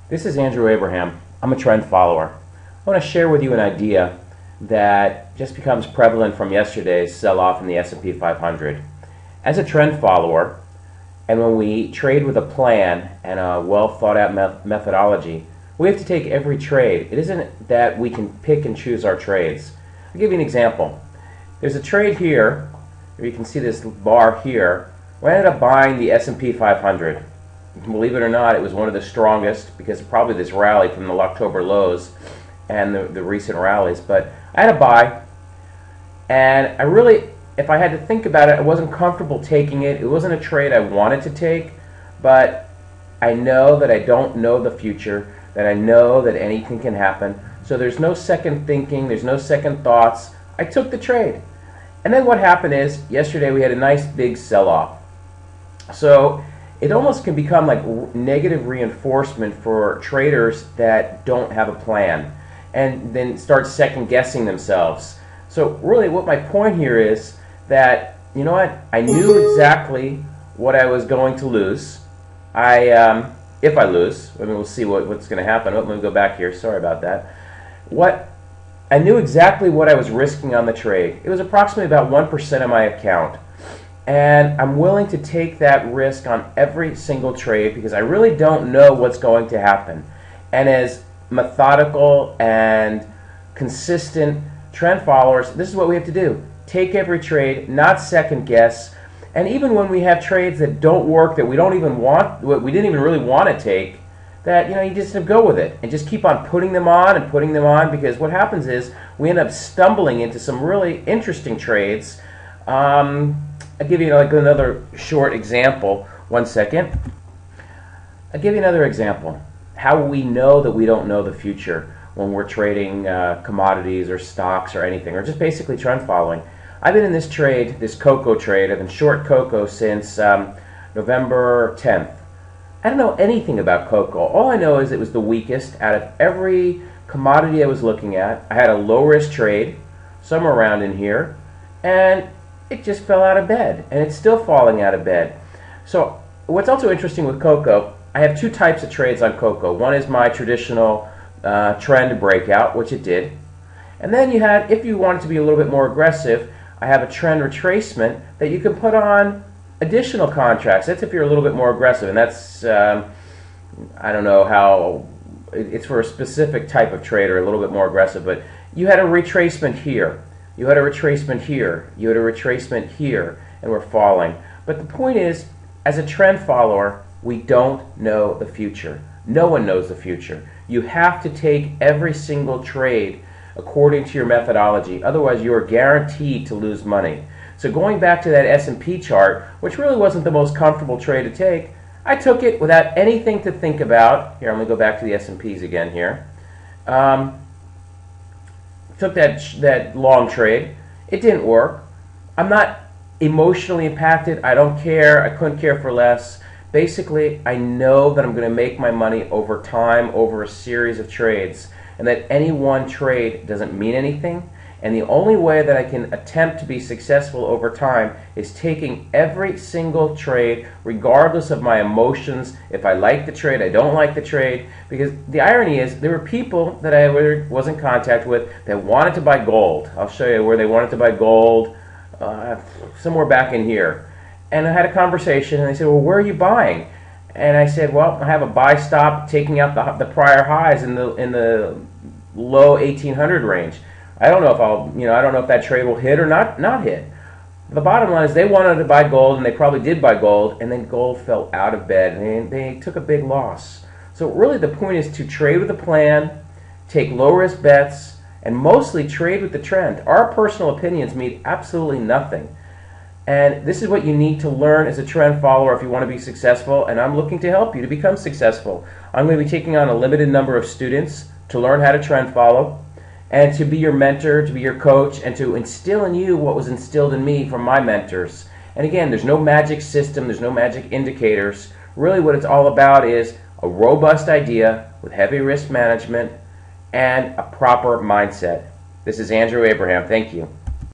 This is Andrew Abraham. I'm a trend follower. I want to share with you an idea that just becomes prevalent from yesterday's sell-off in the S&P 500. As a trend follower, and when we trade with a plan and a well thought out methodology, we have to take every trade. It isn't that we can pick and choose our trades. I'll give you an example. There's a trade here, where you can see this bar here, where I ended up buying the S&P 500. Believe it or not, it was one of the strongest because of probably this rally from the October lows and the recent rallies. But I had a buy, and I really, if I had to think about it, I wasn't comfortable taking it. It wasn't a trade I wanted to take, but I know that I don't know the future, that I know that anything can happen. So there's no second thinking, there's no second thoughts. I took the trade. And then what happened is, yesterday we had a nice big sell-off. So it almost can become like negative reinforcement for traders that don't have a plan and then start second guessing themselves. So really what my point here is that, you know what, I knew exactly what I was going to lose. If I lose, I mean, we'll see what's going to happen. Let me go back here. Sorry about that. I knew exactly what I was risking on the trade. It was approximately about 1% of my account. And I'm willing to take that risk on every single trade because I really don't know what's going to happen. And as methodical and consistent trend followers, this is what we have to do. Take every trade, not second guess. And even when we have trades that don't work, that we don't even want, we didn't even really want to take, that, you know, you just have to go with it and just keep on putting them on and putting them on, because what happens is we end up stumbling into some really interesting trades. I'll give you like another short example. One second. I'll give you another example. How we know that we don't know the future when we're trading commodities or stocks or anything, or just basically trend following. I've been in this trade, this cocoa trade. I've been short cocoa since November 10th. I don't know anything about cocoa. All I know is it was the weakest out of every commodity I was looking at. I had a low risk trade, somewhere around in here, and it just fell out of bed, and it's still falling out of bed. So what's also interesting with cocoa, I have two types of trades on cocoa. One is my traditional trend breakout, which it did. And then you had, if you wanted to be a little bit more aggressive, I have a trend retracement that you can put on additional contracts. That's if you're a little bit more aggressive, and that's, I don't know how, it's for a specific type of trader, a little bit more aggressive, but you had a retracement here. You had a retracement here, you had a retracement here, and we're falling. But the point is, as a trend follower, we don't know the future. No one knows the future. You have to take every single trade according to your methodology. Otherwise, you are guaranteed to lose money. So going back to that S&P chart, which really wasn't the most comfortable trade to take, I took it without anything to think about. Here, I'm going to go back to the S&Ps again here. Took that long trade. It didn't work. I'm not emotionally impacted. I don't care. I couldn't care for less. Basically, I know that I'm going to make my money over time, over a series of trades, and that any one trade doesn't mean anything. And the only way that I can attempt to be successful over time is taking every single trade, regardless of my emotions. If I like the trade, I don't like the trade. Because the irony is, there were people that I was in contact with that wanted to buy gold. I'll show you where they wanted to buy gold, somewhere back in here. And I had a conversation, and they said, well, where are you buying? And I said, well, I have a buy stop taking out the prior highs in the low 1800 range. I don't know if I don't know if that trade will hit or not hit. The bottom line is they wanted to buy gold, and they probably did buy gold, and then gold fell out of bed, and they took a big loss. So really the point is to trade with a plan, take low-risk bets, and mostly trade with the trend. Our personal opinions mean absolutely nothing. And this is what you need to learn as a trend follower if you want to be successful, and I'm looking to help you to become successful. I'm going to be taking on a limited number of students to learn how to trend follow, and to be your mentor, to be your coach, and to instill in you what was instilled in me from my mentors. And again, there's no magic system, there's no magic indicators. Really what it's all about is a robust idea with heavy risk management and a proper mindset. This is Andrew Abraham. Thank you.